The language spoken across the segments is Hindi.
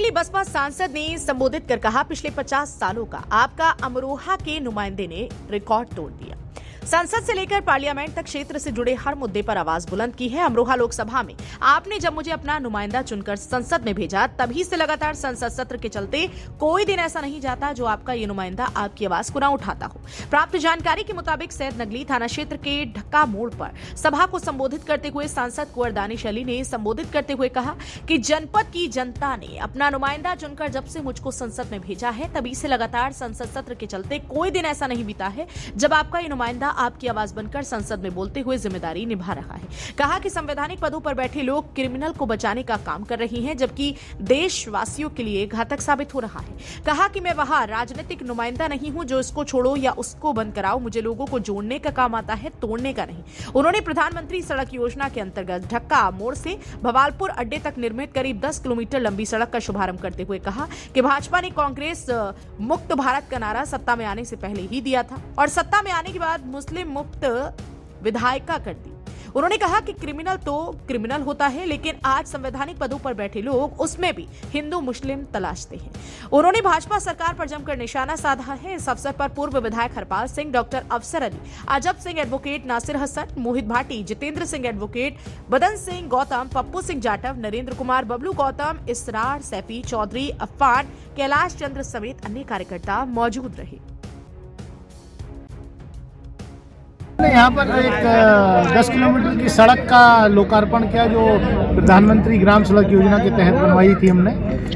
निकली बसपा सांसद ने संबोधित कर कहा, पिछले 50 सालों का आपका अमरोहा के नुमाइंदे ने रिकॉर्ड तोड़ दिया। संसद से लेकर पार्लियामेंट तक क्षेत्र से जुड़े हर मुद्दे पर आवाज बुलंद की है। अमरोहा लोकसभा में आपने जब मुझे अपना नुमाइंदा चुनकर संसद में भेजा, तभी से लगातार संसद सत्र के चलते कोई दिन ऐसा नहीं जाता जो आपका ये नुमाइंदा आपकी आवाज को ना उठाता हो। प्राप्त जानकारी के मुताबिक सैयद नगली थाना क्षेत्र के ढक्का मोड़ पर सभा को संबोधित करते हुए सांसद कुंवर दानिश अली ने संबोधित करते हुए कहा कि जनपद की जनता ने अपना नुमाइंदा चुनकर जब से मुझको संसद में भेजा है, तभी से लगातार संसद सत्र के चलते कोई दिन ऐसा नहीं बीता है जब आपका ये नुमाइंदा आपकी आवाज बनकर संसद में बोलते हुए जिम्मेदारी निभा रहा है। कहा कि संवैधानिक पदों पर बैठे लोग क्रिमिनल को बचाने का काम कर रही हैं, जबकि देशवासियों के लिए घातक साबित हो रहा है। कहा कि मैं वहां राजनीतिक नुमाइंदा नहीं हूं जो इसको छोड़ो या उसको बंद कराओ, मुझे लोगों को जोड़ने का काम आता है, तोड़ने का नहीं। उन्होंने प्रधानमंत्री सड़क योजना के अंतर्गत ढक्का मोड़ से भवालपुर अड्डे तक निर्मित करीब 10 किलोमीटर लंबी सड़क का शुभारंभ करते हुए कहा कि भाजपा ने कांग्रेस मुक्त भारत का नारा सत्ता में आने से पहले ही दिया था और सत्ता में आने के बाद मुस्लिम मुक्त विधायिका कर दी। उन्होंने कहा कि क्रिमिनल तो क्रिमिनल होता है, लेकिन आज संवैधानिक पदों पर बैठे लोग उसमें भी हिंदू मुस्लिम तलाशते हैं। उन्होंने भाजपा सरकार पर जमकर निशाना साधा है। इस अवसर पर पूर्व विधायक हरपाल सिंह, डॉक्टर अफसर अली, अजब सिंह, एडवोकेट नासिर हसन, मोहित भाटी, जितेंद्र सिंह, एडवोकेट बदन सिंह गौतम, पप्पू सिंह जाटव, नरेंद्र कुमार, बबलू गौतम, इसरार सैफी, चौधरी अफान, कैलाश चंद्र समेत अन्य कार्यकर्ता मौजूद रहे। यहाँ पर एक 10 किलोमीटर की सड़क का लोकार्पण किया जो प्रधानमंत्री ग्राम सड़क योजना के तहत बनवाई थी हमने।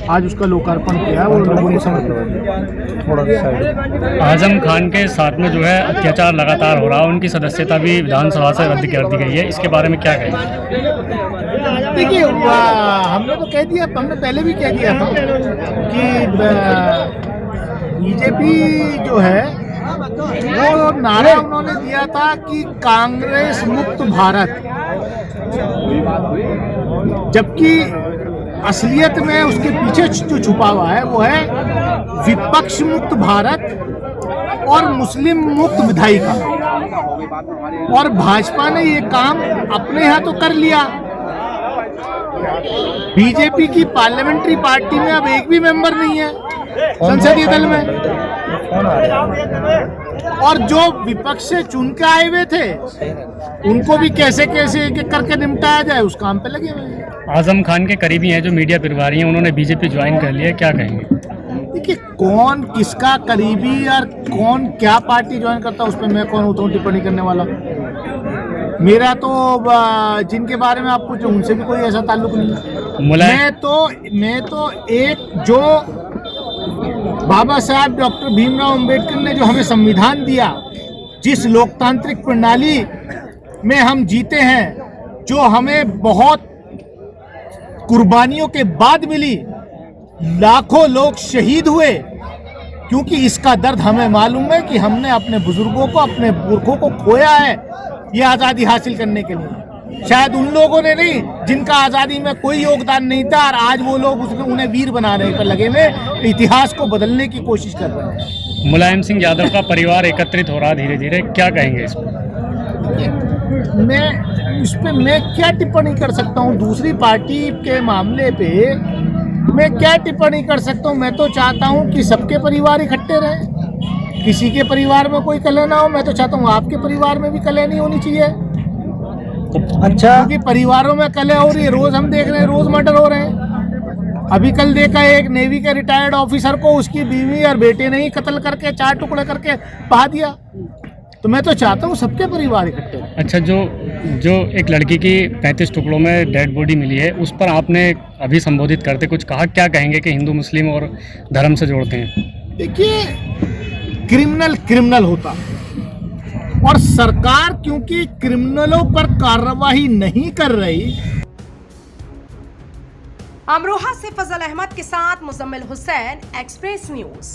आज उसका लोकार्पण किया और लोगों ने समझ आजम खान के साथ में जो है अत्याचार लगातार हो रहा है, उनकी सदस्यता भी विधानसभा से रद्द कर दी गई है, इसके बारे में क्या कहेंगे? देखिए, हमने तो कह दिया, हमने पहले भी कह दिया था कि बीजेपी जो है वो नारा उन्होंने दिया था कि कांग्रेस मुक्त भारत, जबकि असलियत में उसके पीछे जो छुपा हुआ है वो है विपक्ष मुक्त भारत और मुस्लिम मुक्त विधायिका। और भाजपा ने ये काम अपने यहाँ तो कर लिया। बीजेपी की पार्लियामेंट्री पार्टी में अब एक भी मेंबर नहीं है संसदीय दल में, और जो विपक्ष से चुन के आए हुए थे उनको भी कैसे कैसे करके निपटाया जाए उस काम पे लगे हुए हैं। आजम खान के करीबी हैं जो मीडिया प्रभारी हैं, उन्होंने बीजेपी ज्वाइन कर लिया, क्या कहेंगे? देखिए, कौन किसका करीबी और कौन क्या पार्टी ज्वाइन करता है उस पर मैं कौन होता हूँ टिप्पणी करने वाला। मेरा तो जिनके बारे में आप पूछो उनसे भी कोई ऐसा ताल्लुक नहीं है। मैं तो एक जो बाबा साहब डॉक्टर भीमराव अंबेडकर ने जो हमें संविधान दिया, जिस लोकतांत्रिक प्रणाली में हम जीते हैं, जो हमें बहुत कुर्बानियों के बाद मिली, लाखों लोग शहीद हुए, क्योंकि इसका दर्द हमें मालूम है कि हमने अपने बुजुर्गों को, अपने पुरखों को खोया है ये आज़ादी हासिल करने के लिए। शायद उन लोगों ने नहीं जिनका आज़ादी में कोई योगदान नहीं था, और आज वो लोग उन्हें वीर बनाने पर लगे हुए, इतिहास को बदलने की कोशिश कर रहे हैं। मुलायम सिंह यादव का परिवार एकत्रित हो रहा धीरे धीरे, क्या कहेंगे इस पर? मैं क्या टिप्पणी कर सकता हूँ? दूसरी पार्टी के मामले पे मैं क्या टिप्पणी कर सकता हूँ? मैं तो चाहता हूँ कि सबके परिवार इकट्ठे रहें, किसी के परिवार में कोई कलह ना हो। मैं तो चाहता हूँ आपके परिवार में भी कलह नहीं होनी चाहिए। अच्छा, क्योंकि परिवारों में कलह हो रही है, रोज हम देख रहे हैं, रोज मर्डर हो रहे हैं। अभी कल देखा एक नेवी के रिटायर्ड ऑफिसर को उसकी बीवी और बेटे ने ही कत्ल करके 4 टुकड़े करके बहा दिया। तो मैं तो चाहता हूँ सबके परिवार इकट्ठे। अच्छा, जो एक लड़की की 35 टुकड़ों में डेड बॉडी मिली है, उस पर आपने अभी संबोधित करते कुछ कहा, क्या कहेंगे कि हिंदू मुस्लिम और धर्म से जोड़ते हैं? देखिए, क्रिमिनल होता है, और सरकार क्योंकि क्रिमिनलों पर कार्रवाई नहीं कर रही। अमरोहा से फजल अहमद के साथ मुजम्मिल हुसैन, एक्सप्रेस न्यूज।